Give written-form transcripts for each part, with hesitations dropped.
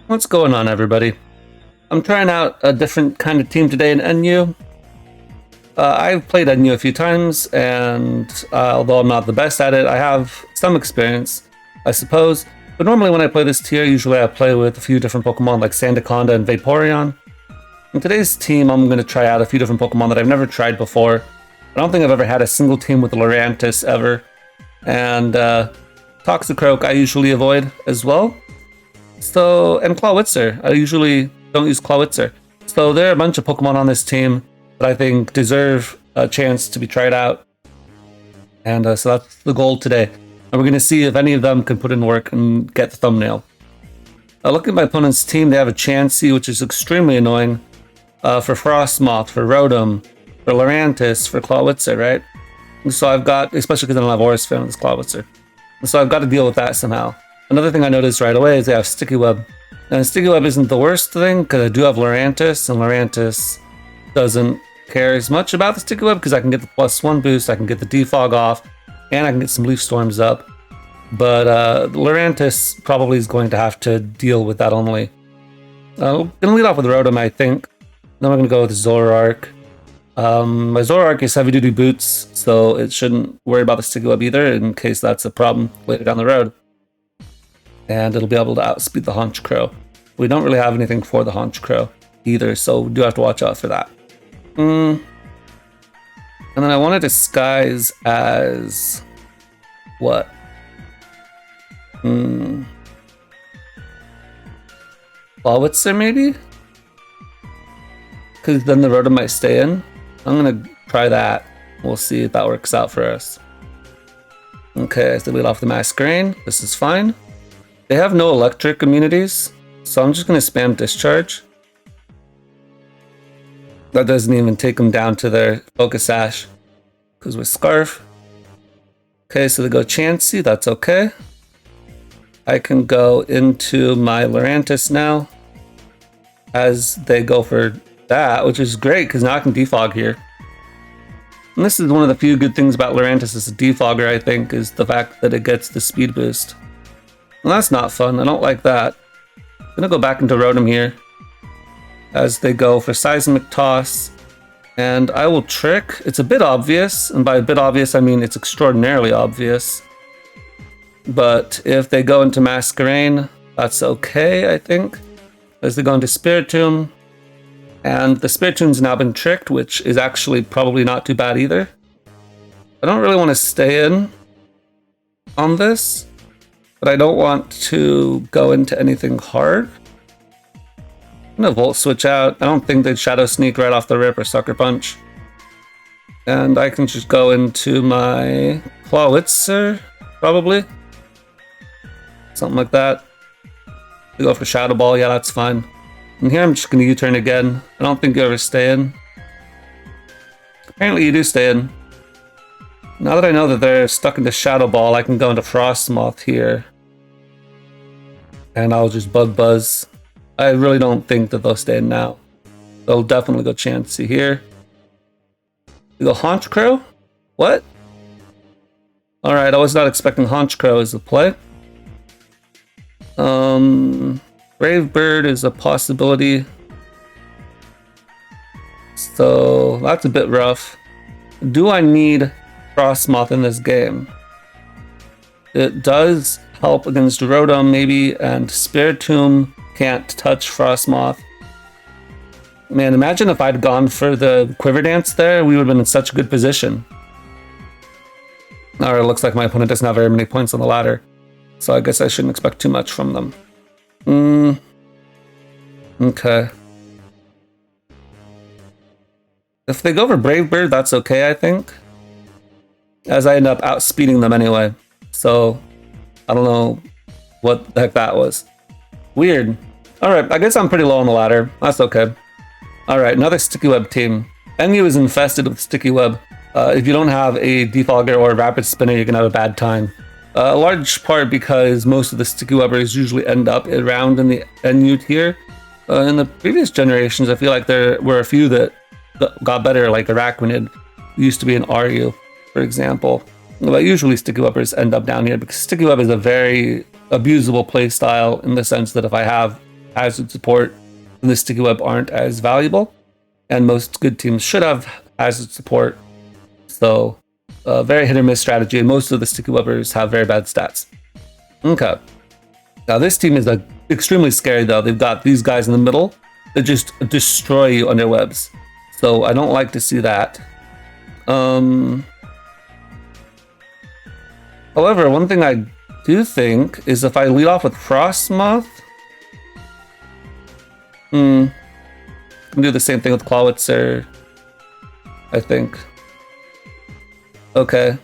What's going on, everybody? I'm trying out a different kind of team today in NU. I've played NU a few times, and although I'm not the best at it, I have some experience, I suppose. But normally when I play this tier, usually I play with a few different Pokemon like Sandaconda and Vaporeon. In today's team, I'm going to try out a few different Pokemon that I've never tried before. I don't think I've ever had a single team with Lurantis ever. And Toxicroak I usually avoid as well. And Clawitzer. I usually don't use Clawitzer. So there are a bunch of Pokemon on this team that I think deserve a chance to be tried out. And so that's the goal today. And we're going to see if any of them can put in work and get the thumbnail. Looking at my opponent's team, they have a Chansey, which is extremely annoying. For Frostmoth, for Rotom, for Lurantis, for Clawitzer, right? And so I've got, especially because I don't have Aura Sphere on this Clawitzer. And so I've got to deal with that somehow. Another thing I noticed right away is they have Sticky Web. And Sticky Web isn't the worst thing, because I do have Lurantis, and Lurantis doesn't care as much about the Sticky Web, because I can get the +1 boost, I can get the defog off, and I can get some Leaf Storms up. But Lurantis probably is going to have to deal with that only. I'm going to lead off with Rotom, I think. Then we're going to go with Zoroark. My Zoroark is heavy-duty boots, so it shouldn't worry about the Sticky Web either, in case that's a problem later down the road. And it'll be able to outspeed the Honchkrow. We don't really have anything for the Honchkrow either, so we do have to watch out for that. And then I want to disguise as... what? Clawitzer, maybe? Because then the Rotom might stay in. I'm going to try that. We'll see if that works out for us. Okay, so lead off the Masquerain. This is fine. They have no electric immunities, so I'm just going to spam Discharge. That doesn't even take them down to their Focus Sash, because with Scarf. Okay, so they go Chansey, that's okay. I can go into my Lurantis now, as they go for that, which is great, because now I can defog here. And this is one of the few good things about Lurantis as a defogger, I think, is the fact that it gets the speed boost. Well, that's not fun. I don't like that. I'm going to go back into Rotom here as they go for Seismic Toss. And I will Trick. It's a bit obvious, and by a bit obvious, I mean it's extraordinarily obvious. But if they go into Masquerain, that's okay, I think. As they go into Spiritomb. And the Spiritom's now been tricked, which is actually probably not too bad either. I don't really want to stay in on this. But I don't want to go into anything hard. I'm going to Volt Switch out. I don't think they'd Shadow Sneak right off the rip or Sucker Punch. And I can just go into my Clawitzer, probably. Something like that. We go for Shadow Ball, yeah, that's fine. And here I'm just going to U-turn again. I don't think you ever stay in. Apparently you do stay in. Now that I know that they're stuck into Shadow Ball, I can go into Frostmoth here. And I'll just Bug Buzz. I really don't think that they'll stay in now. They'll definitely go Chansey here. We go Honchkrow? What? Alright, I was not expecting Honchkrow as a play. Brave Bird is a possibility. So that's a bit rough. Do I need Frostmoth in this game? It does help against Rotom maybe, and Spiritomb can't touch Frostmoth. Man, imagine if I'd gone for the Quiver Dance there, we would have been in such a good position. Alright, it looks like my opponent doesn't have very many points on the ladder, so I guess I shouldn't expect too much from them. Okay. If they go for Brave Bird, that's okay, I think. As I end up outspeeding them anyway. So, I don't know what the heck that was. Weird. Alright, I guess I'm pretty low on the ladder. That's okay. Alright, another Sticky Web team. NU is infested with Sticky Web. If you don't have a Defogger or a Rapid Spinner, you're going to have a bad time. A large part because most of the Sticky Webbers usually end up around in the NU tier. In the previous generations, I feel like there were a few that got better, like Arachnid used to be an RU, for example. But usually Sticky Webbers end up down here because Sticky Web is a very abusable playstyle in the sense that if I have hazard support and the sticky web aren't as valuable, and most good teams should have hazard support. So, very hit or miss strategy, and most of the sticky webbers have very bad stats. Okay. Now this team is extremely scary though. They've got these guys in the middle that just destroy you on their webs. So I don't like to see that. However, one thing I do think is if I lead off with Frostmoth, I can do the same thing with Clawitzer, I think. Okay.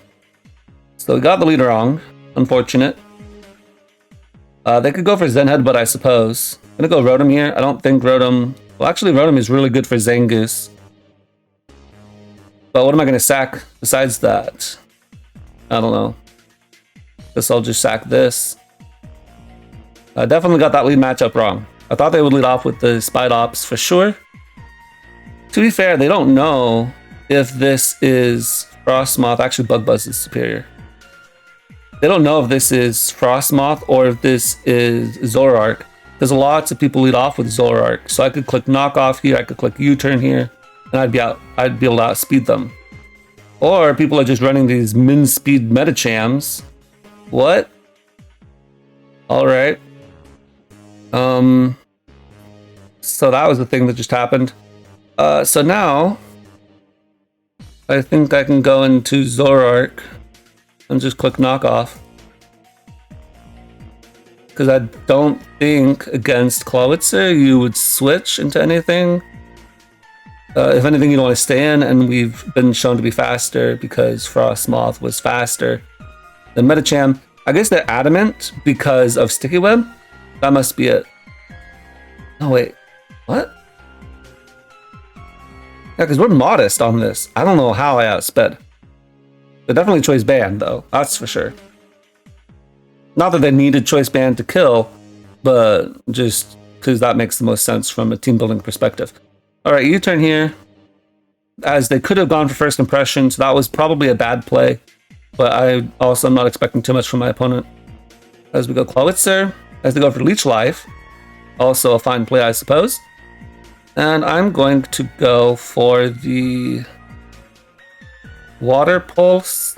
So we got the lead wrong. Unfortunate. They could go for Zenhead, but I suppose. I'm gonna go Rotom here. I don't think Rotom... Well, actually, Rotom is really good for Zangoose. But what am I gonna sack besides that? I don't know. Guess I'll just sack this. I definitely got that lead matchup wrong. I thought they would lead off with the Spidops for sure. To be fair, they don't know if this is Frostmoth. Actually, Bug Buzz is superior. They don't know if this is Frostmoth or if this is Zoroark. There's lots of people lead off with Zoroark. So I could click Knockoff here, I could click U-turn here, and I'd be able to outspeed them. Or people are just running these min-speed Metachams. What? Alright. So that was the thing that just happened. So now I think I can go into Zoroark and just click Knockoff. Because I don't think against Clawitzer you would switch into anything. If anything, you'd want to stay in, and we've been shown to be faster because Frostmoth was faster than Metacham. I guess they're adamant because of Sticky Web. That must be it. Oh, wait. What? Yeah, because we're modest on this. I don't know how I outsped. They're definitely choice banned, though. That's for sure. Not that they needed choice banned to kill, but just because that makes the most sense from a team building perspective. All right, U-turn here. As they could have gone for first impression, so that was probably a bad play. But I also am not expecting too much from my opponent. As we go Clawitzer, as they go for Leech Life. Also a fine play, I suppose. And I'm going to go for the Water Pulse.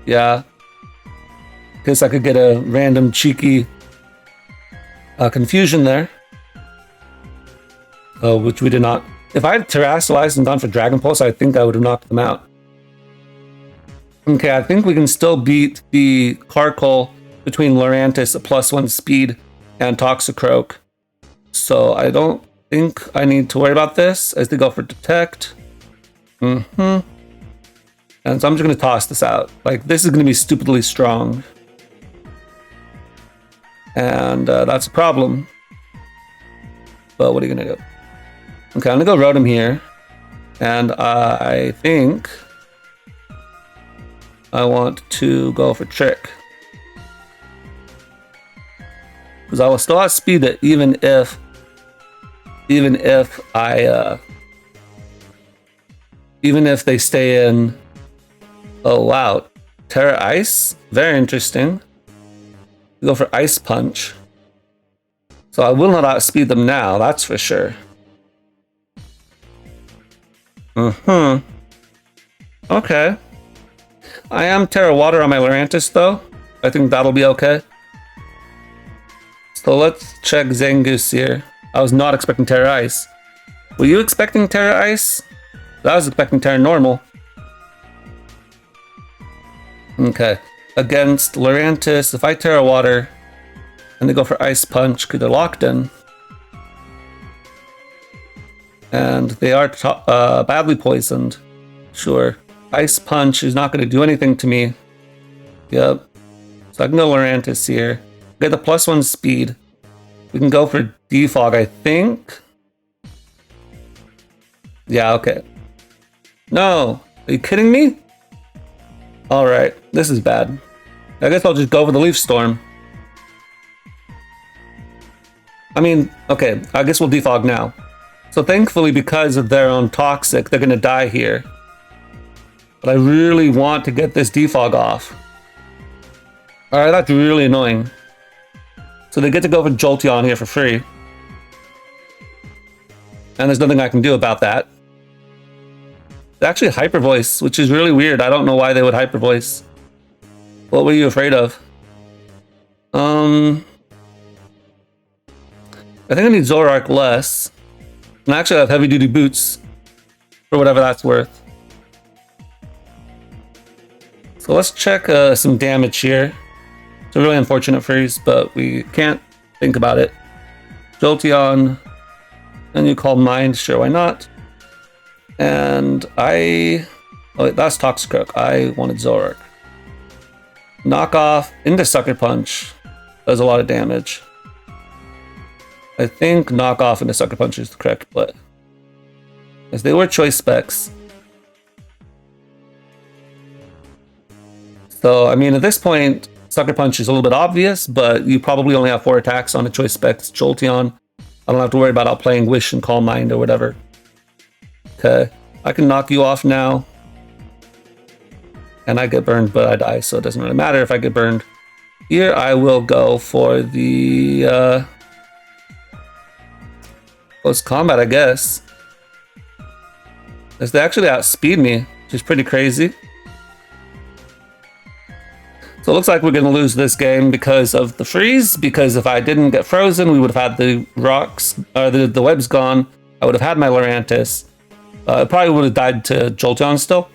Yeah. Guess I could get a random cheeky confusion there. Which we did not. If I had Terastallized and gone for Dragon Pulse, I think I would have knocked them out. Okay, I think we can still beat the Carkol between Lurantis, a +1 speed, and Toxicroak. So I don't think I need to worry about this as they go for Detect. And so I'm just going to toss this out. Like, this is going to be stupidly strong. And that's a problem. But what are you going to do? Okay, I'm going to go Rotom here. And I think I want to go for Trick. Because I will still outspeed it even if they stay in. Oh wow, Tera Ice, very interesting. We go for Ice Punch. So I will not outspeed them now, that's for sure. Okay. I am Tera Water on my Lurantis though. I think that'll be okay. So let's check Zangoose here. I was not expecting Tera Ice. Were you expecting Tera Ice? I was expecting Tera Normal. Okay. Against Lurantis, if I Tera Water and they go for Ice Punch because they're locked in. And they are badly poisoned. Sure. Ice Punch is not going to do anything to me. Yep. So I can go Lurantis here. Get the +1 speed. We can go for Defog, I think. Yeah, okay. No. Are you kidding me? Alright. This is bad. I guess I'll just go for the Leaf Storm. I mean, okay. I guess we'll Defog now. So thankfully, because of their own Toxic, they're going to die here. But I really want to get this Defog off. Alright, that's really annoying. So they get to go for Jolteon here for free. And there's nothing I can do about that. It's actually Hyper Voice, which is really weird. I don't know why they would Hyper Voice. What were you afraid of? I think I need Zoroark less. And actually I have heavy duty boots. For whatever that's worth. So let's check some damage here. It's a really unfortunate freeze, but we can't think about it. Jolteon. And you call Mind, sure, why not? And oh wait, that's Toxicroak. I wanted Zoroark. Knock off into Sucker Punch. Does a lot of damage. I think knock off into Sucker Punch is the correct play. As they were choice specs. So, I mean, at this point, Sucker Punch is a little bit obvious, but you probably only have 4 attacks on a choice specs Jolteon. I don't have to worry about outplaying Wish and Calm Mind or whatever. Okay, I can knock you off now. And I get burned, but I die, so it doesn't really matter if I get burned. Here, I will go for the close combat, I guess. As they actually outspeed me, which is pretty crazy. So it looks like we're going to lose this game because of the freeze, because if I didn't get frozen, we would have had the rocks, or the webs gone. I would have had my Lurantis. I probably would have died to Jolteon still,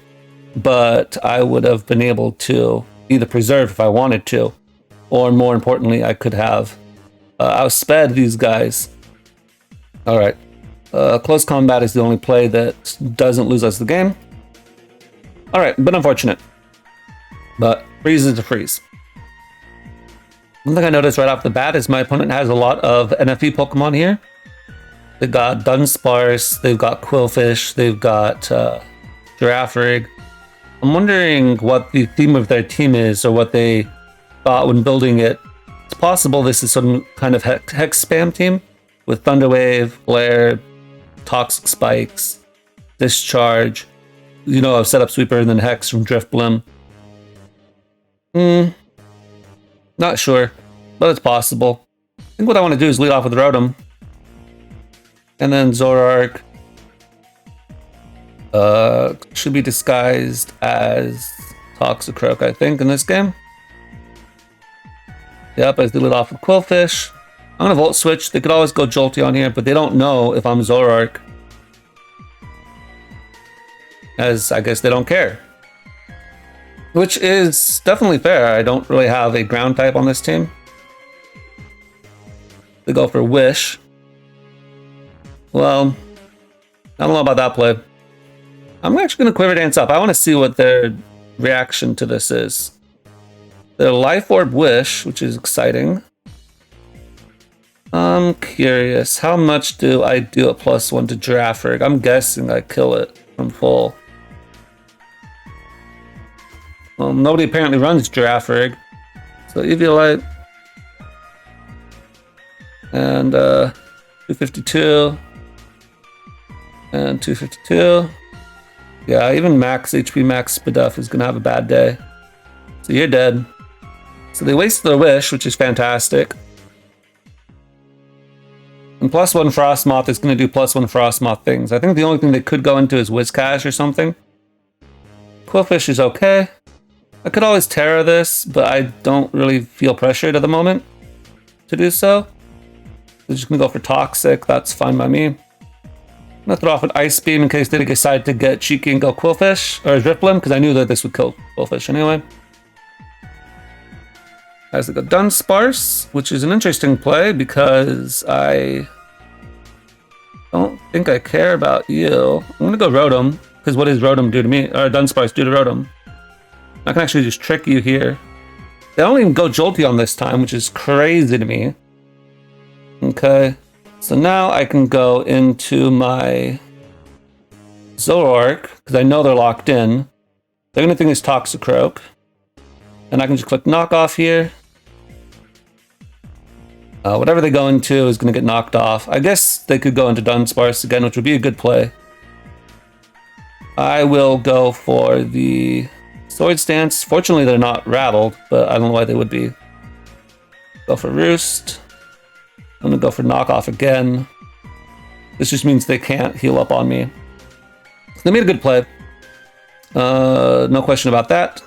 but I would have been able to either preserve if I wanted to, or more importantly, I could have outsped these guys. All right, close combat is the only play that doesn't lose us the game. All right, but unfortunate. But freeze is a freeze. One thing I noticed right off the bat is my opponent has a lot of NFE Pokemon here. They've got Dunsparce, they've got Quillfish, they've got Girafarig. I'm wondering what the theme of their team is, or what they thought when building it. It's possible this is some kind of hex spam team with Thunderwave, Glare, Toxic Spikes, Discharge, you know, Setup Sweeper, and then Hex from Drifblim. Not sure, but it's possible. I think what I want to do is lead off with Rotom. And then Zoroark should be disguised as Toxicroak, I think, in this game. Yep, as they lead off with Quillfish. I'm going to Volt Switch. They could always go Jolteon here, but they don't know if I'm Zoroark. As I guess they don't care. Which is definitely fair. I don't really have a ground type on this team. They go for Wish. Well, I don't know about that play. I'm actually going to Quiver Dance up. I want to see what their reaction to this is. Their Life Orb Wish, which is exciting. I'm curious. How much do I do a +1 to Girafarig? I'm guessing I kill it from full. Well, nobody apparently runs Girafarig. So Eviolite. And 252. And 252. Yeah, even max HP max Spadef is going to have a bad day. So you're dead. So they waste their Wish, which is fantastic. And +1 Frostmoth is going to do +1 Frostmoth things. I think the only thing they could go into is Whiscash or something. Quillfish is okay. I could always Tera this, but I don't really feel pressured at the moment to do so. They're just going to go for Toxic. That's fine by me. I'm going to throw off an Ice Beam in case they decide to get cheeky and go Quillfish, or Drifblim, because I knew that this would kill Quillfish anyway. As they go Dunsparce, which is an interesting play because I don't think I care about you. I'm going to go Rotom, because what does Rotom do to me, or Dunsparce do to Rotom? I can actually just trick you here. They don't even go Jolteon this time, which is crazy to me. Okay, so now I can go into my Zoroark, because I know they're locked in. They're going to think it's Toxicroak. And I can just click knock off here. Whatever they go into is going to get knocked off. I guess they could go into Dunsparce again, which would be a good play. I will go for the Swords Dance. Fortunately, they're not rattled, but I don't know why they would be. Go for Roost. I'm gonna go for knockoff again. This just means they can't heal up on me. They made a good play. No question about that.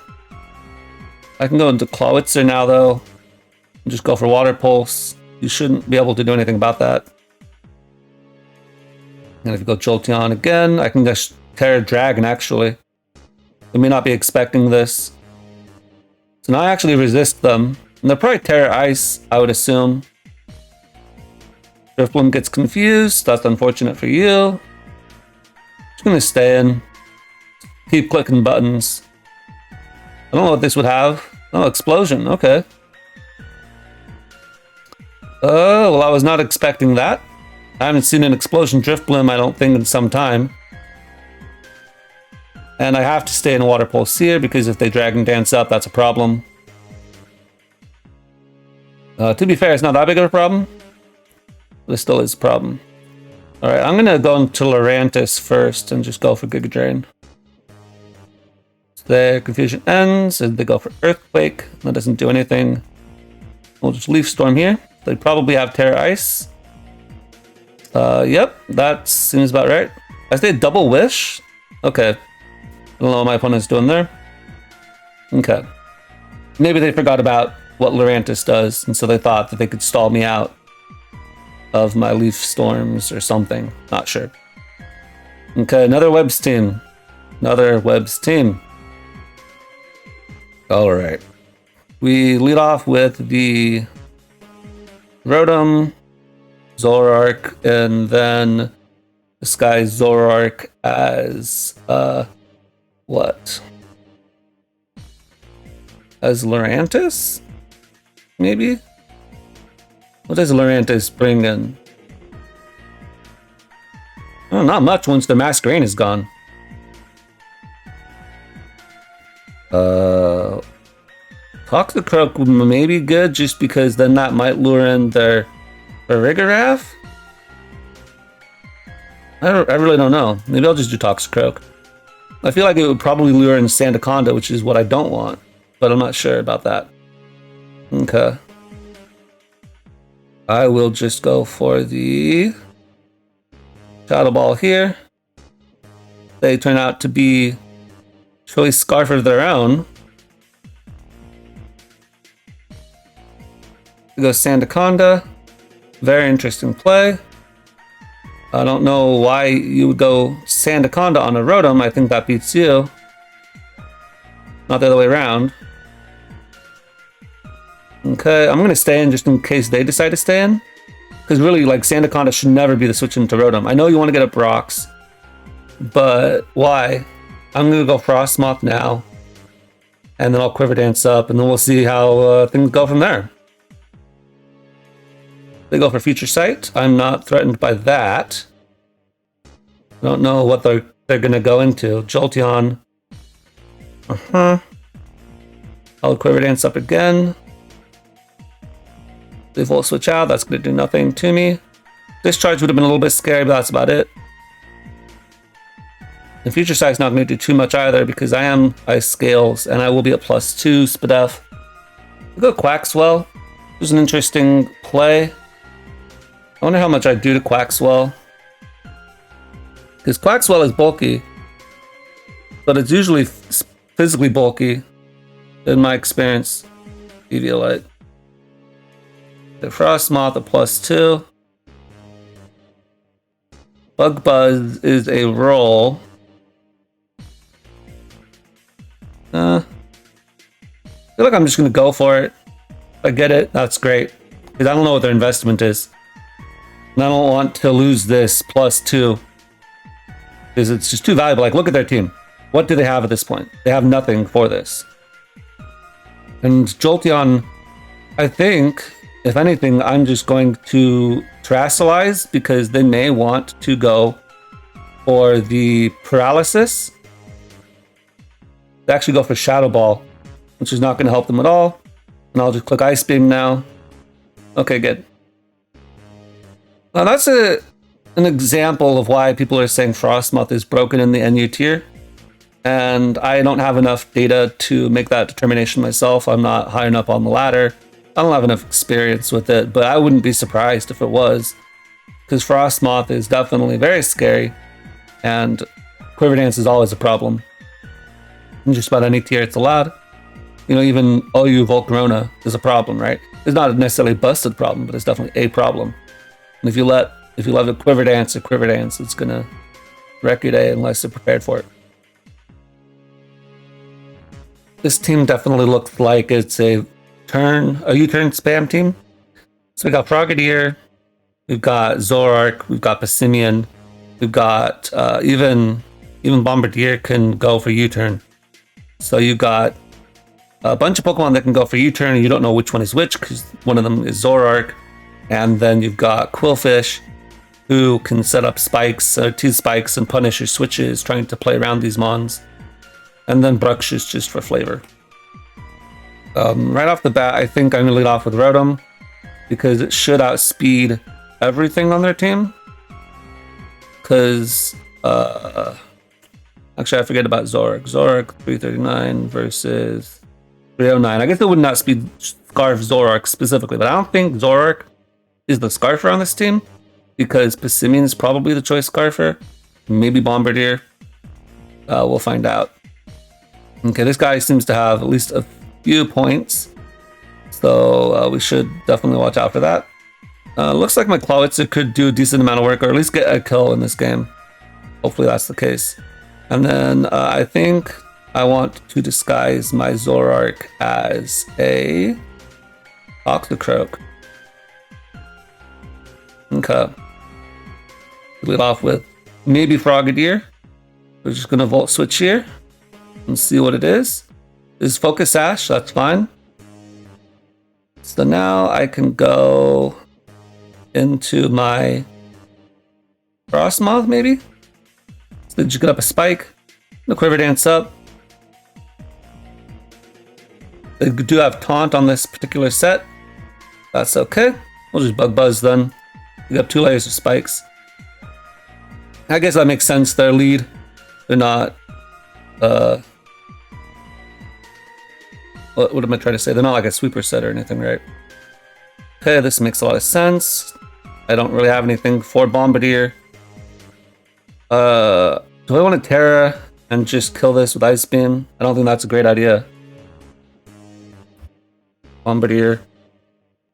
I can go into Clawitzer now, though. And just go for Water Pulse. You shouldn't be able to do anything about that. And if you go Jolteon again, I can just Tera Dragon, actually. They may not be expecting this. So now I actually resist them. And they're probably Tera Ice, I would assume. Drifloon gets confused. That's unfortunate for you. Just gonna stay in. Keep clicking buttons. I don't know what this would have. Oh, Explosion. Okay. Oh, well, I was not expecting that. I haven't seen an Explosion Drifloon, I don't think, in some time. And I have to stay in Water Pulse here because if they Dragon Dance up, that's a problem. To be fair, it's not that big of a problem. But it still is a problem. Alright, I'm gonna go into Lurantis first and just go for Giga Drain. So their confusion ends, and they go for Earthquake. That doesn't do anything. We'll just Leaf Storm here. They probably have Tera Ice. Yep, that seems about right. I say Double Wish? Okay. I don't know what my opponent's doing there. Okay. Maybe they forgot about what Lurantis does, and so they thought that they could stall me out of my Leaf Storms or something. Not sure. Okay, another Webs team. Another Webs team. Alright. We lead off with the Rotom, Zoroark, and then disguise Zoroark as, what? As Lurantis? Maybe? What does Lurantis bring in? Oh, not much once the Masquerain is gone. Toxicroak may be good just because then that might lure in their Rigorath? I really don't know. Maybe I'll just do Toxicroak. I feel like it would probably lure in Sandaconda, which is what I don't want, but I'm not sure about that. Okay. I will just go for the Shadow Ball here. They turn out to be Choice Scarf of their own. We go Sandaconda. Very interesting play. I don't know why you would go Sandaconda on a Rotom. I think that beats you. Not the other way around. Okay, I'm going to stay in just in case they decide to stay in. Because really, like, Sandaconda should never be the switch into Rotom. I know you want to get up rocks, but why? I'm going to go Frostmoth now. And then I'll Quiver Dance up, and then we'll see how things go from there. They go for Future Sight. I'm not threatened by that. I don't know what they're going to go into. Jolteon. I'll Quiver Dance up again. They Volt Switch out. That's going to do nothing to me. Discharge would have been a little bit scary, but that's about it. The Future Sight's not going to do too much either because I am Ice Scales and I will be at +2 Spadef. We go Quaxwell. It was an interesting play. I wonder how much I'd do to Quaxwell. Because Quaxwell is bulky, but it's usually physically bulky in my experience. Eviolite. The Frostmoth at +2. Bug Buzz is a roll. I feel like I'm just going to go for it. If I get it, that's great. Because I don't know what their investment is. And I don't want to lose this +2. Because it's just too valuable. Like, look at their team. What do they have at this point? They have nothing for this. And Jolteon, I think, if anything, I'm just going to Terrasilize because they may want to go for the Paralysis. They actually go for Shadow Ball, which is not going to help them at all. And I'll just click Ice Beam now. Okay, good. Now that's an example of why people are saying Frostmoth is broken in the NU tier. And I don't have enough data to make that determination myself. I'm not high enough on the ladder I don't have enough experience with it, but I wouldn't be surprised if it was. Because Frostmoth is definitely very scary, and Quiver Dance is always a problem. In just about any tier it's allowed. You know, even OU Volcarona is a problem, right? It's not necessarily a busted problem, but it's definitely a problem. And if you let a Quiver Dance, it's gonna wreck your day unless you're prepared for it. This team definitely looks like it's a U-turn spam team. So we got Frogadier, we've got Zoroark, we've got Passimian, we've got even Bombardier can go for U-turn. So you got a bunch of Pokemon that can go for U-turn, and you don't know which one is which because one of them is Zoroark. And then you've got Quillfish, who can set up spikes, T-spikes, and punish your switches, trying to play around these mons. And then Bruxish is just for flavor. Right off the bat, I think I'm going to lead off with Rotom, because it should outspeed everything on their team. Because, actually I forget about Zoroark. Zoroark 339 versus 309. I guess it would not outspeed Scarf Zoroark specifically, but I don't think Zoroark is the Scarfer on this team, because Passimian is probably the choice Scarfer. Maybe Bombardier. We'll find out. Okay, this guy seems to have at least a few points, so we should definitely watch out for that. Looks like my Clawitzer could do a decent amount of work, or at least get a kill in this game. Hopefully that's the case. And then I think I want to disguise my Zoroark as a Toxicroak. Okay. Lead off with maybe Frogadier. We're just gonna Volt Switch here and see what it is. This is Focus Sash, that's fine. So now I can go into my Frostmoth, maybe? So just get up a Spike, the Quiver Dance up. They do have Taunt on this particular set. That's okay. We'll just Bug Buzz then. You got 2 layers of spikes. I guess that makes sense. Their lead. They're not. What am I trying to say? They're not like a sweeper set or anything, right? Okay, this makes a lot of sense. I don't really have anything for Bombardier. Do I want to Tera and just kill this with Ice Beam? I don't think that's a great idea. Bombardier.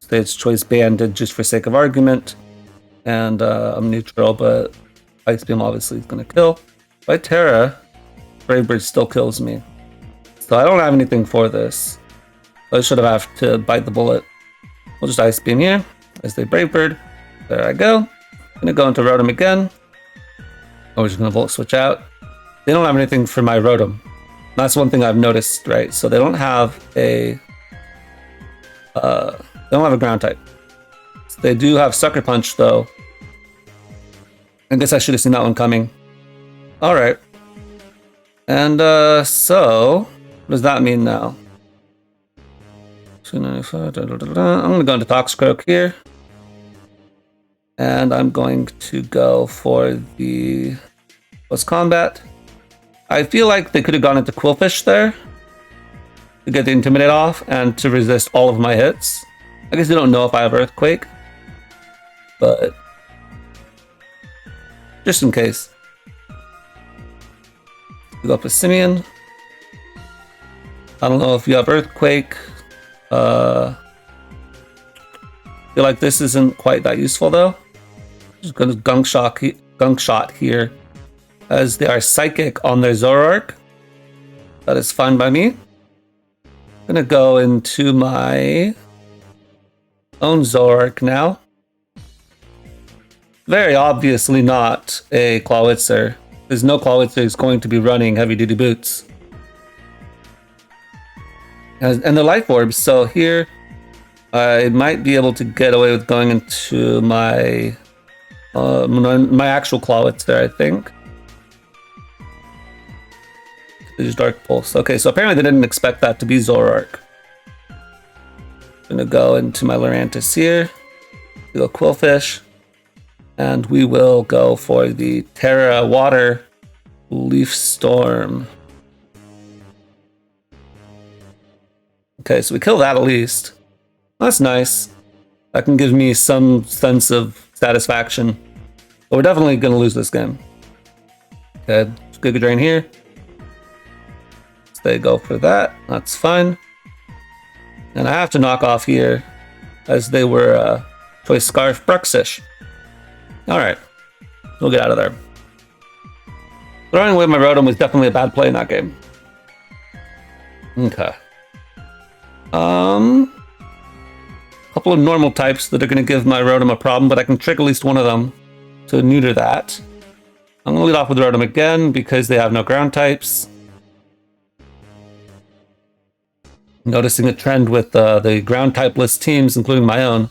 Stage choice banded just for sake of argument. And I'm neutral, but Ice Beam obviously is going to kill. By Tera, Brave Bird still kills me. So I don't have anything for this. I should have to bite the bullet. We'll just Ice Beam here as they Brave Bird. There I go. I'm going to go into Rotom again. Oh, we're just going to Volt Switch out. They don't have anything for my Rotom. That's one thing I've noticed, right? So they don't have a... ground type. So they do have Sucker Punch, though. I guess I should have seen that one coming. Alright. And, so... what does that mean now? 295, I'm going to go into Toxicroak here. And I'm going to go for the Close Combat. I feel like they could have gone into Quillfish there to get the Intimidate off and to resist all of my hits. I guess they don't know if I have Earthquake, but just in case. We go up with Passimian. I don't know if you have Earthquake. I feel like this isn't quite that useful though. Just gonna Gunk Shot here, as they are Psychic on their Zoroark. That is fine by me. I'm gonna go into my own Zoroark now. Very obviously not a Clawitzer. There's no Clawitzer who's going to be running heavy duty boots. And the Life Orbs, so here I might be able to get away with going into my actual Clawitzer, I think. There's Dark Pulse. Okay, so apparently they didn't expect that to be Zoroark. I'm gonna go into my Lurantis here. We go Quillfish. And we will go for the Tera Water Leaf Storm. Okay, so we kill that at least. That's nice. That can give me some sense of satisfaction. But we're definitely going to lose this game. Okay, Giga Drain here. So they go for that. That's fine. And I have to knock off here, as they were Choice Scarf Bruxish. Alright, we'll get out of there. Throwing away my Rotom was definitely a bad play in that game. Okay. Couple of normal types that are going to give my Rotom a problem, but I can trick at least one of them to neuter that. I'm going to lead off with Rotom again because they have no ground types. Noticing a trend with the ground typeless teams, including my own.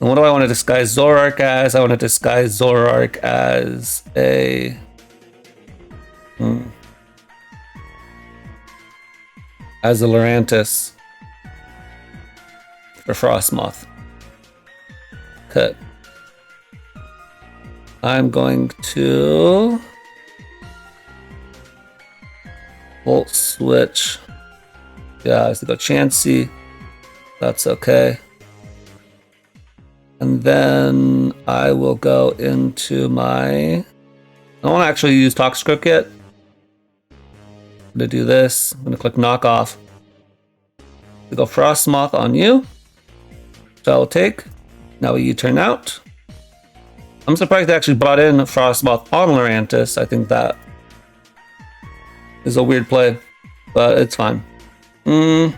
And what do I want to disguise Zoroark as? I want to disguise Zoroark as a... as a Lurantis for Frostmoth. Okay. I'm going to Volt Switch. Yeah, I have to go Chansey. That's okay. And then I will go into my... I don't want to actually use Toxicroak yet. I'm going to do this. I'm going to click Knock Off. We go Frostmoth on you. So I'll take. Now you turn out. I'm surprised they actually brought in Frostmoth on Lurantis. I think that is a weird play, but it's fine. Gonna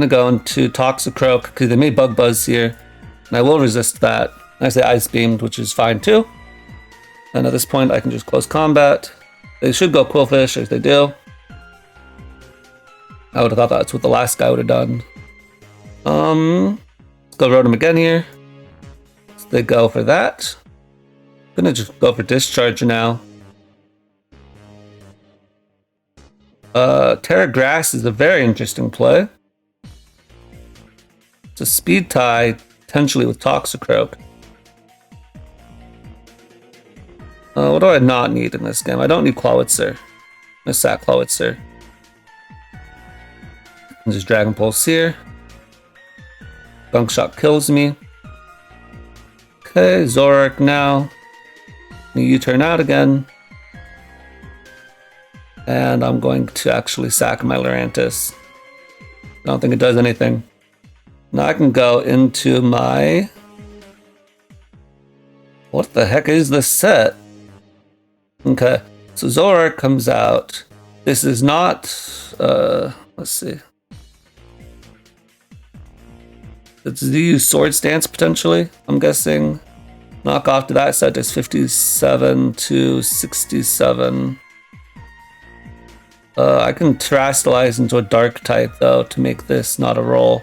go into Toxicroak because they made Bug Buzz here, and I will resist that. I say Ice Beamed, which is fine too. And at this point, I can just close combat. They should go Quillfish as they do. I would have thought that's what the last guy would have done. Let's go Rotom again here. So they go for that. I'm gonna just go for Discharge now. Tera Grass is a very interesting play. It's a speed tie, potentially with Toxicroak. What do I not need in this game? I don't need Clawitzer. I'm gonna sack Clawitzer. And just Dragon Pulse here. Gunk Shot kills me. Okay, Zoroark now. You turn out again. And I'm going to actually sack my Lurantis. I don't think it does anything. Now I can go into my... What the heck is this set? Okay, so Zoroark comes out. This is not... let's see. It's the use Sword Stance potentially, I'm guessing. Knock off to that set is 57 to 67. I can Terastallize into a Dark type though to make this not a roll.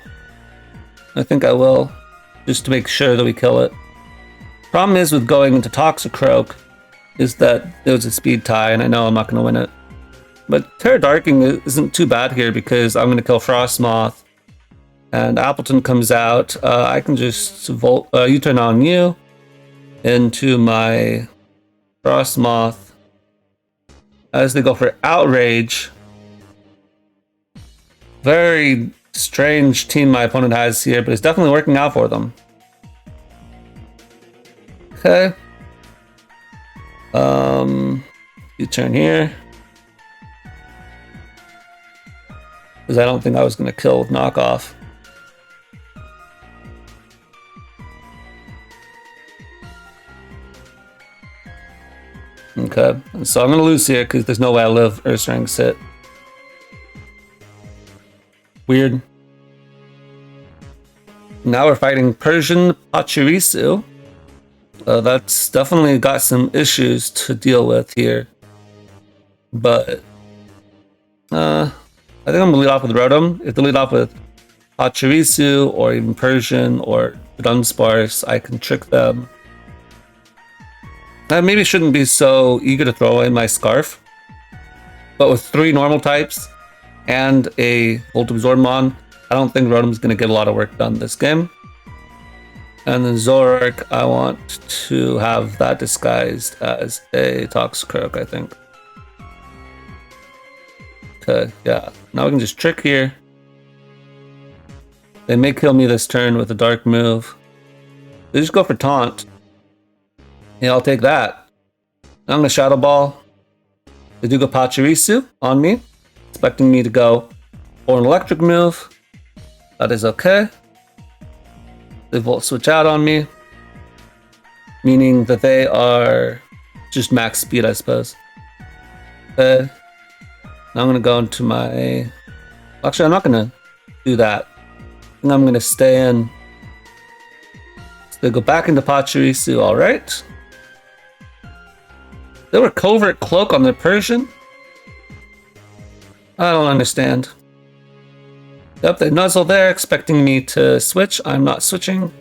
I think I will, just to make sure that we kill it. Problem is with going into Toxicroak is that it was a speed tie and I know I'm not going to win it. But Terra Darking isn't too bad here because I'm going to kill Frostmoth. And Appletun comes out. I can just U-turn on you into my Frostmoth. As they go for Outrage. Very strange team my opponent has here, but it's definitely working out for them. Okay. U-turn here. Because I don't think I was going to kill with knockoff. Okay, so I'm going to lose here because there's no way I live Earthring sit. Weird. Now we're fighting Persian Pachirisu. That's definitely got some issues to deal with here. But I think I'm going to lead off with Rotom. If they lead off with Pachirisu or even Persian or Dunsparce, I can trick them. I maybe shouldn't be so eager to throw away my Scarf. But with 3 normal types and a Volt Absorbmon, I don't think Rotom's going to get a lot of work done this game. And then Zoroark, I want to have that disguised as a Toxicroak, I think. Okay, yeah. Now we can just trick here. They may kill me this turn with a dark move. They just go for taunt. Yeah, I'll take that. I'm gonna Shadow Ball. They do go Pachirisu on me, expecting me to go for an electric move. That is okay. They Volt Switch out on me, meaning that they are just max speed, I suppose. Okay. Now I'm gonna go into my... Actually, I'm not gonna do that. I think I'm gonna stay in. So they go back into Pachirisu, alright. They were Covert Cloak on their Persian? I don't understand. Yep, they nuzzle there, expecting me to switch. I'm not switching.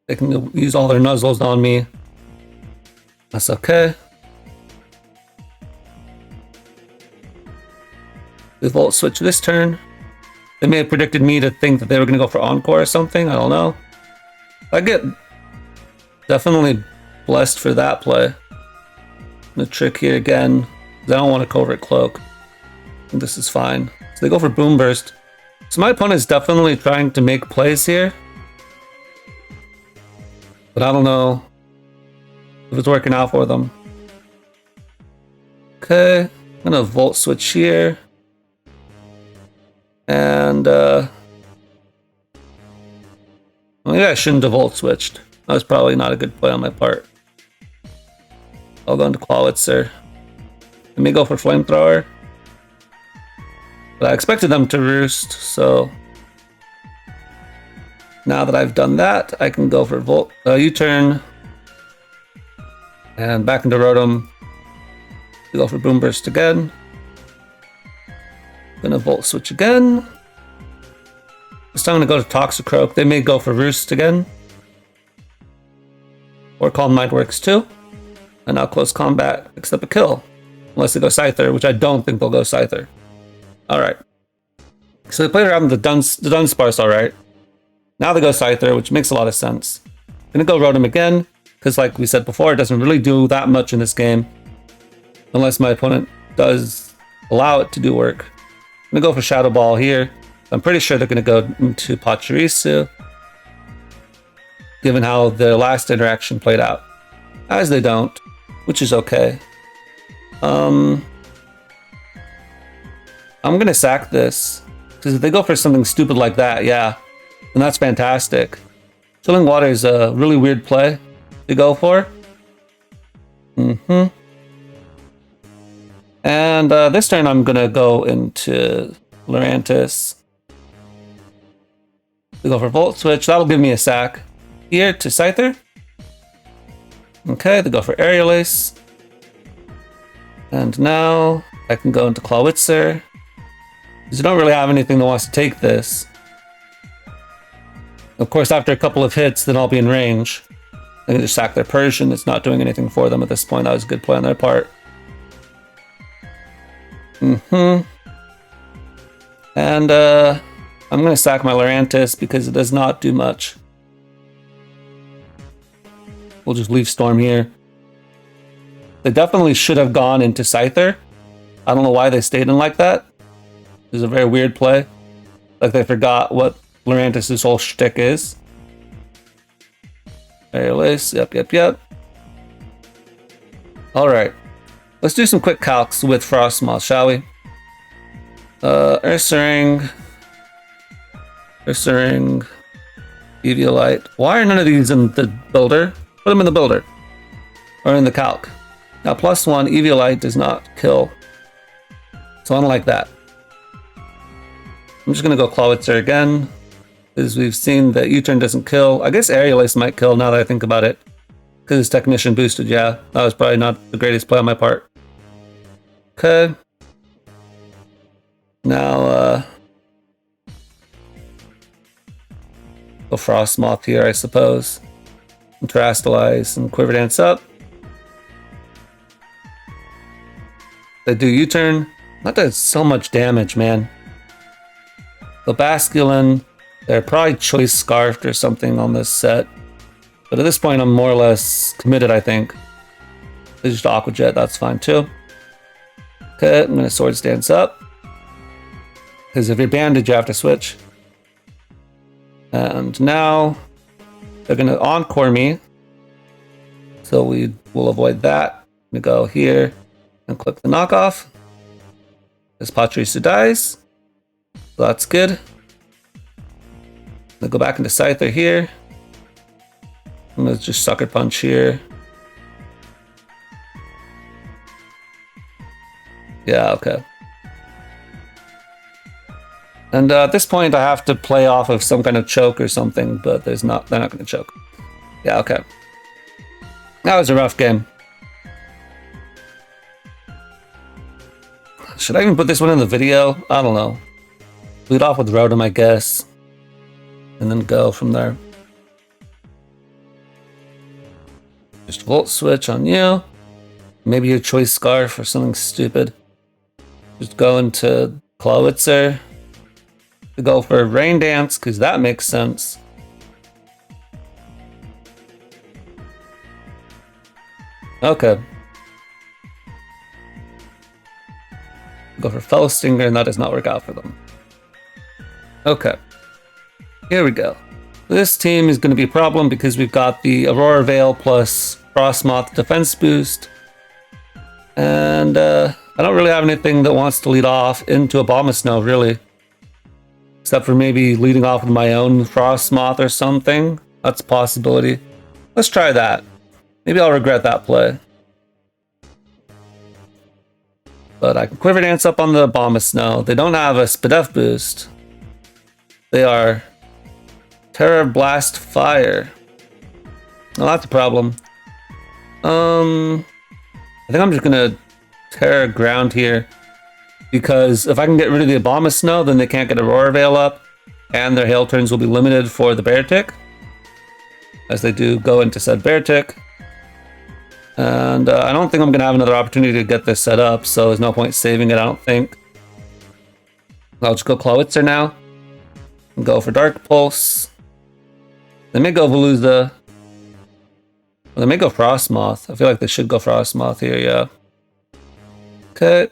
They can use all their nuzzles on me. That's okay. They Volt Switch this turn. They may have predicted me to think that they were going to go for Encore or something. I don't know. I get definitely blessed for that play. The trick here again. I don't want a Covert Cloak. This is fine. So they go for Boom Burst. So my opponent is definitely trying to make plays here. But I don't know if it's working out for them. Okay. I'm going to Volt Switch here. And maybe I shouldn't have Volt Switched. That was probably not a good play on my part. I'll go into Clawitzer. Let me go for Flamethrower. But I expected them to roost, so now that I've done that, I can go for U-turn. And back into Rotom. We go for Boom Burst again. Gonna Volt Switch again. This time I'm gonna go to Toxicroak. They may go for Roost again. Or Calm Mind works too. And now Close Combat picks up a kill. Unless they go Scyther, which I don't think they'll go Scyther. Alright. So they played around the Dunsparce alright. Now they go Scyther, which makes a lot of sense. Gonna go Rotom again, because like we said before, it doesn't really do that much in this game. Unless my opponent does allow it to do work. I'm gonna go for Shadow Ball here. I'm pretty sure they're gonna go into Pachirisu, given how their last interaction played out. As they don't, which is okay. I'm gonna sack this, because if they go for something stupid like that, yeah, then that's fantastic. Chilling Water is a really weird play to go for. And this turn I'm gonna go into Lurantis. We go for Volt Switch. That'll give me a sack. Here to Scyther. Okay, they go for Aerial Ace. And now I can go into Clawitzer. Because I don't really have anything that wants to take this. Of course, after a couple of hits, then I'll be in range. I can just sack their Persian. It's not doing anything for them at this point. That was a good play on their part. And I'm gonna sack my Lurantis because it does not do much. We'll just leave Storm here. They definitely should have gone into Scyther. I don't know why they stayed in like that. It was a very weird play. Like they forgot what Lurantis' whole shtick is. Aerial Ace, yep. Alright. Let's do some quick calcs with Frostmoth, shall we? Ursaring, Eviolite. Why are none of these in the builder? Put them in the builder. Or in the calc. Now +1, Eviolite does not kill. So unlike that. I'm just gonna go Clawitzer again. Because we've seen that U-turn doesn't kill. I guess Aerial Ace might kill now that I think about it. Because it's Technician boosted, yeah. That was probably not the greatest play on my part. Okay. Now, go Frostmoth here, I suppose. And Terastalize and Quiver Dance up. They do U-turn. That does so much damage, man. The Basculin, they're probably Choice Scarfed or something on this set. But at this point, I'm more or less committed, I think. They just Aqua Jet, that's fine too. Okay, I'm gonna Swords Dance up. Because if you're banded, you have to switch. And now they're gonna Encore me. So we will avoid that. I'm gonna go here and click the knockoff. This Pachirisu dies. So that's good. I'm gonna go back into Scyther here. I'm gonna just Sucker Punch here. Yeah, okay. And at this point, I have to play off of some kind of choke or something, but they're not going to choke. Yeah, okay. That was a rough game. Should I even put this one in the video? I don't know. Lead off with Rotom, I guess. And then go from there. Just Volt Switch on you. Maybe your Choice Scarf or something stupid. Just go into Clawitzer. To go for Rain Dance, because that makes sense. Okay. Go for Fellow Stinger, and that does not work out for them. Okay. Here we go. This team is going to be a problem because we've got the Aurora Veil plus Frostmoth defense boost. And I don't really have anything that wants to lead off into Abomasnow, really. Except for maybe leading off with my own Frostmoth or something. That's a possibility. Let's try that. Maybe I'll regret that play. But I can Quiver Dance up on the Abomasnow. They don't have a Spadef boost. They are Tera Blast Fire. Well, that's a problem. I think I'm just gonna Tera Ground here. Because if I can get rid of the Abomasnow, then they can't get Aurora Veil up, and their hail turns will be limited for the Beartic, as they do go into said Beartic. And I don't think I'm going to have another opportunity to get this set up, so there's no point saving it, I don't think. I'll just go Clawitzer now, and go for Dark Pulse. They may go Veluza. Well, they may go Frostmoth. I feel like they should go Frostmoth here, yeah. Okay.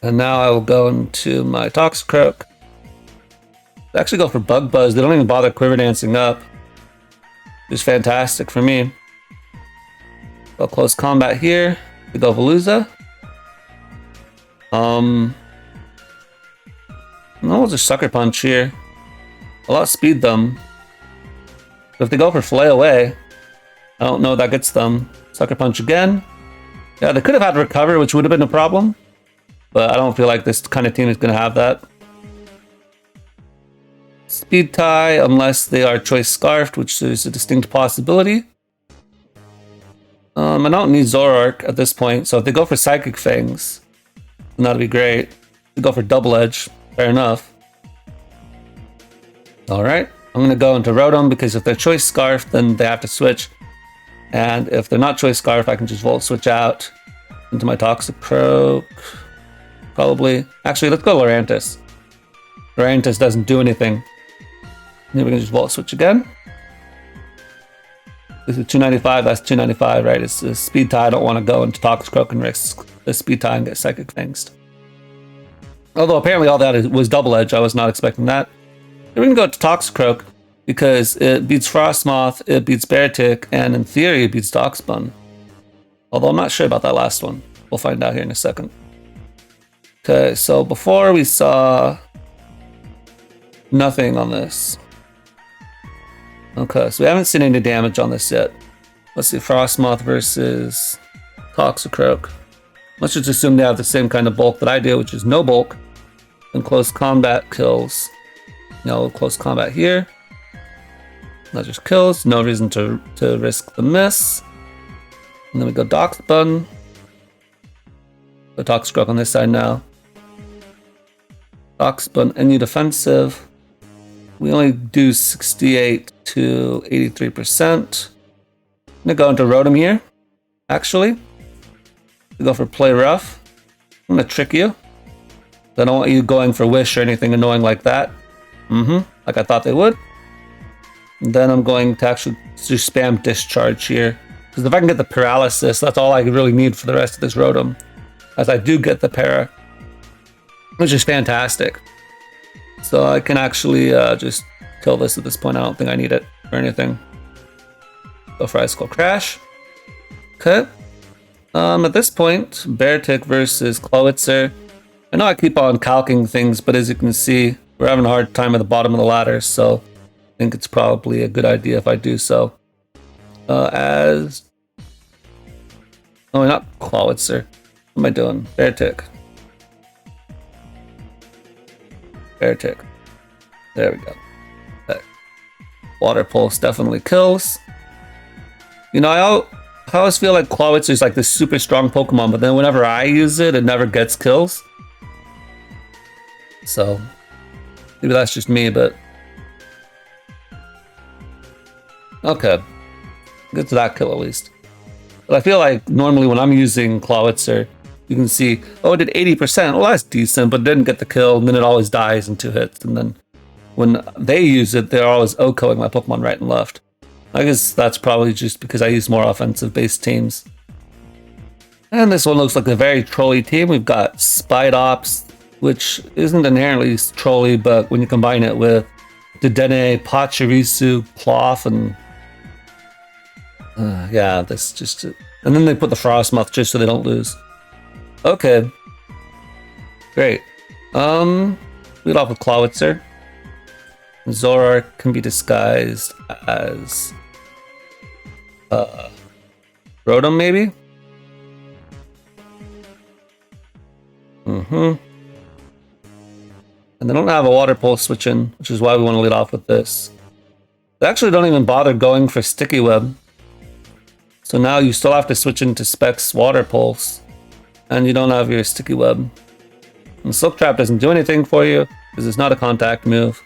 And now I will go into my Toxicroak. They actually go for Bug Buzz. They don't even bother Quiver Dancing up. It's fantastic for me. Go Close Combat here. We go Veluza. No, we'll just Sucker Punch here. I'll outspeed them. But if they go for Flay Away, I don't know if that gets them. Sucker Punch again. Yeah, they could have had Recover, which would have been a problem. But I don't feel like this kind of team is going to have that. Speed Tie, unless they are Choice Scarfed, which is a distinct possibility. I don't need Zoroark at this point, so if they go for Psychic Fangs, then that'd be great. They go for Double Edge, fair enough. Alright, I'm going to go into Rotom, because if they're Choice Scarfed, then they have to switch. And if they're not Choice Scarfed, I can just Volt Switch out into my Toxicroak. Probably. Actually, let's go Lurantis. Lurantis doesn't do anything. Then we can just Volt Switch again. This is 295, that's 295, right? It's a Speed Tie. I don't want to go into Toxicroak and risk the Speed Tie and get Psychic Fanged. Although apparently all that was Double Edge. I was not expecting that. We're going to go to Toxicroak because it beats Frostmoth, it beats Beartic, and in theory it beats Toxbun. Although I'm not sure about that last one. We'll find out here in a second. Okay, so before we saw nothing on this. Okay, so we haven't seen any damage on this yet. Let's see, Frostmoth versus Toxicroak. Let's just assume they have the same kind of bulk that I do, which is no bulk. And Close Combat kills. No Close Combat here. That just kills. No reason to risk the miss. And then we go Toxbun. The Toxicroak on this side now. Toxbun, any defensive. We only do 68 to 83%. I'm gonna go into Rotom here. Actually, we go for Play Rough. I'm gonna trick you. I don't want you going for Wish or anything annoying like that. Like I thought they would. And then I'm going to actually just spam Discharge here. Because if I can get the Paralysis, that's all I really need for the rest of this Rotom. as I do get the para, which is fantastic. So I can actually just kill this at this point. I don't think I need it or anything. Go for Ice Cold Crash. Okay. At this point, Beartic versus Clawitzer. I know I keep on calking things, but as you can see, we're having a hard time at the bottom of the ladder, so I think it's probably a good idea if I do so. Oh, not Clawitzer. What am I doing? Beartic. Beartic. There we go. Okay. Water Pulse definitely kills. You know, I always feel like Clawitzer is like this super strong Pokemon, but then whenever I use it, it never gets kills. So, maybe that's just me, but... Okay. Get to that kill at least. But I feel like normally when I'm using Clawitzer, you can see, oh, it did 80%. Well, that's decent, but didn't get the kill, and then it always dies in 2 hits. And then when they use it, they're always OHKOing my Pokemon right and left. I guess that's probably just because I use more offensive-based teams. And this one looks like a very trolly team. We've got Spidops, which isn't inherently trolly, but when you combine it with Dedenne, Pachirisu, Cloth, and... yeah, that's just... And then they put the Frostmoth just so they don't lose. Okay. Great. Lead off with Clawitzer. Zoroark can be disguised as... Rotom, maybe? And they don't have a Water Pulse switch in, which is why we want to lead off with this. They actually don't even bother going for Sticky Web. So now you still have to switch into Specs Water Pulse, and you don't have your Sticky Web. And Silk Trap doesn't do anything for you, because it's not a contact move.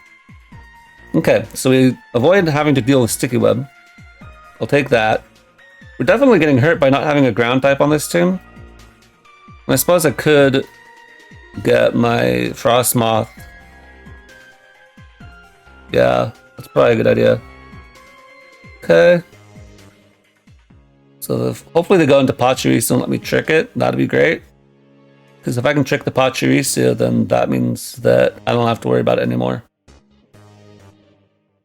Okay, so we avoid having to deal with Sticky Web. I'll take that. We're definitely getting hurt by not having a ground type on this team. And I suppose I could get my Frostmoth. Yeah, that's probably a good idea. Okay. So hopefully they go into Pachirisu and let me trick it. That'd be great. Because if I can trick the Pachirisu, then that means that I don't have to worry about it anymore.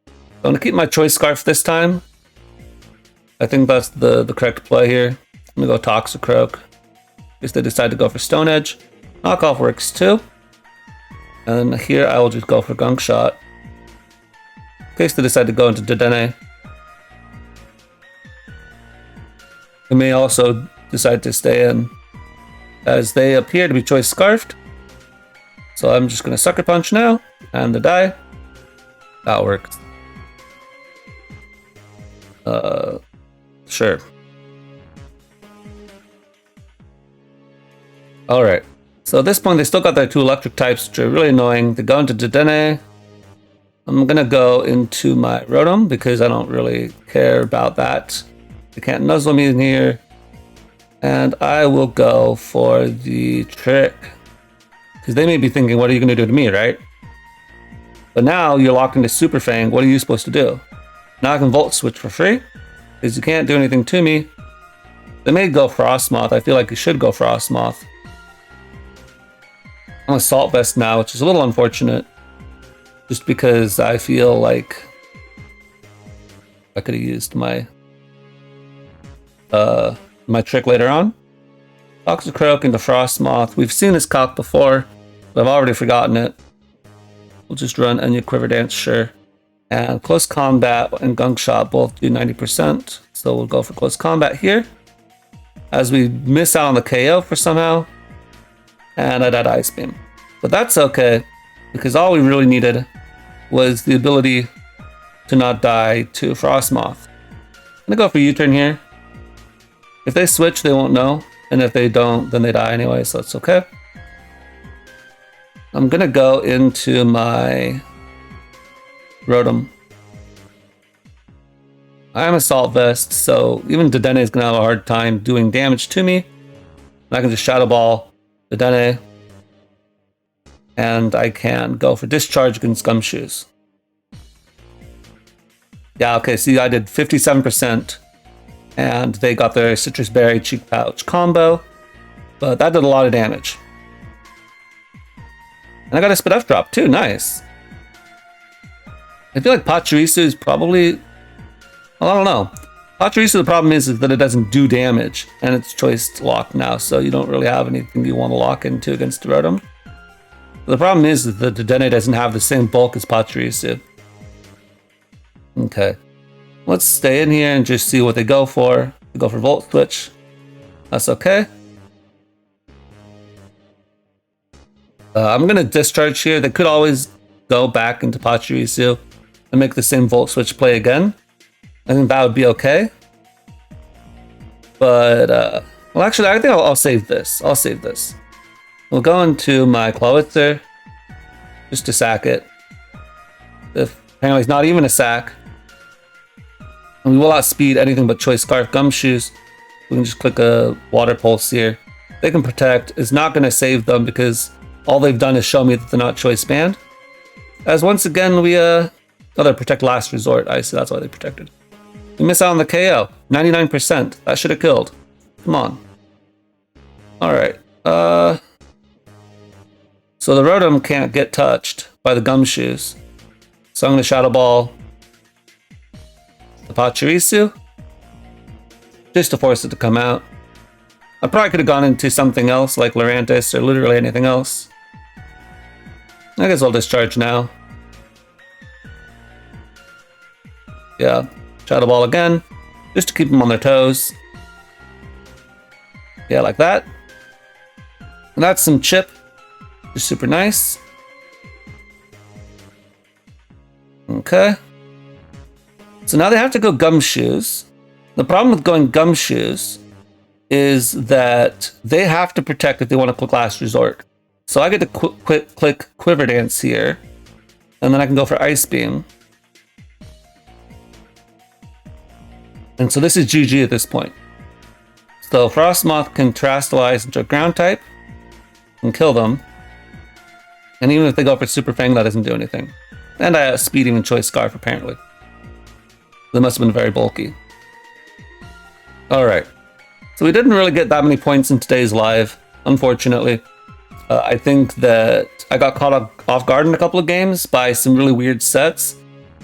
I'm going to keep my Choice Scarf this time. I think that's the correct play here. I'm going to go Toxicroak. In case they decide to go for Stone Edge. Knockoff works too. And here I will just go for Gunk Shot. In case they decide to go into Dedenne. They may also decide to stay in, as they appear to be Choice Scarfed. So I'm just going to Sucker Punch now, and the die. That works. Sure. Alright. So at this point, they still got their 2 electric types, which are really annoying. They go into Dedenne. I'm going to go into my Rotom, because I don't really care about that. They can't nuzzle me in here. And I will go for the trick. Because they may be thinking, what are you going to do to me, right? But now you're locked into Super Fang. What are you supposed to do? Now I can Volt Switch for free. Because you can't do anything to me. They may go Frostmoth. I feel like you should go Frostmoth. I'm Assault Vest now, which is a little unfortunate. Just because I feel like I could have used my my trick later on. Toxicroak into Frostmoth. We've seen this calc before, but I've already forgotten it. We'll just run Enya Quiver Dance, sure. And Close Combat and Gunk Shot both do 90%. So we'll go for Close Combat here. As we miss out on the KO for somehow. And I died Ice Beam. But that's okay, because all we really needed was the ability to not die to Frostmoth. I'm gonna go for U-turn here. If they switch, they won't know. And if they don't, then they die anyway, so it's okay. I'm gonna go into my Rotom. I'm Assault Vest, so even Dedenne is gonna have a hard time doing damage to me. And I can just Shadow Ball Dedenne. And I can go for Discharge against Gumshoes. Yeah, okay, see, I did 57%. And they got their Citrus Berry Cheek Pouch combo. But that did a lot of damage. And I got a Spit F drop too, nice. I feel like Pachirisu is probably... Well, I don't know. Pachirisu, the problem is that it doesn't do damage, and it's choice locked now, so you don't really have anything you want to lock into against the Rotom. The problem is that the Dene doesn't have the same bulk as Pachirisu. Okay. Let's stay in here and just see what they go for. They go for Volt Switch. That's okay. I'm going to discharge here. They could always go back into Pachirisu and make the same Volt Switch play again. I think that would be okay. But, well, actually, I think I'll save this. I'll save this. We'll go into my Clawitzer just to sack it. If apparently it's not even a sack. And we will outspeed anything but Choice Scarf Gumshoes. We can just click a Water Pulse here. They can protect. It's not going to save them because all they've done is show me that they're not choice banned. As once again, we, oh, they protect Last Resort. I see, that's why they protected. We miss out on the KO. 99%. That should have killed. Come on. Alright. So the Rotom can't get touched by the Gumshoes. So I'm going to Shadow Ball the Pachirisu just to force it to come out. I probably could have gone into something else like Lurantis or literally anything else. I guess I'll discharge now. Yeah, Shadow Ball again, just to keep them on their toes. Yeah, like that. And that's some chip. Just super nice. Okay. So now they have to go Gumshoes. The problem with going Gumshoes is that they have to protect if they want to click Last Resort. So I get to click Quiver Dance here, and then I can go for Ice Beam. And so this is GG at this point. So Frostmoth can Terastallize into a ground type and kill them. And even if they go for Super Fang, that doesn't do anything. And I outspeed even Choice Scarf apparently. They must have been very bulky. Alright. So we didn't really get that many points in today's live, unfortunately. I think that I got caught off guard in a couple of games by some really weird sets.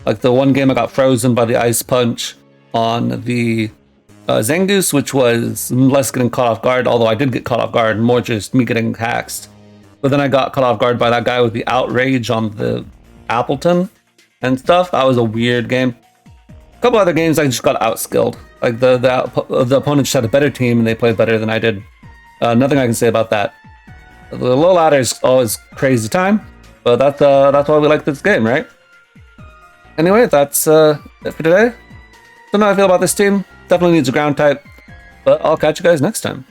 Like the one game I got frozen by the Ice Punch on the Zangoose, which was less getting caught off guard, although I did get caught off guard, more just me getting haxed. But then I got caught off guard by that guy with the Outrage on the Appletun and stuff. That was a weird game. A couple other games I just got outskilled. Like the opponent just had a better team and they played better than I did. Nothing I can say about that. The low ladder is always crazy time, but that's why we like this game, right? Anyway, that's it for today. Don't know how I feel about this team. Definitely needs a ground type, but I'll catch you guys next time.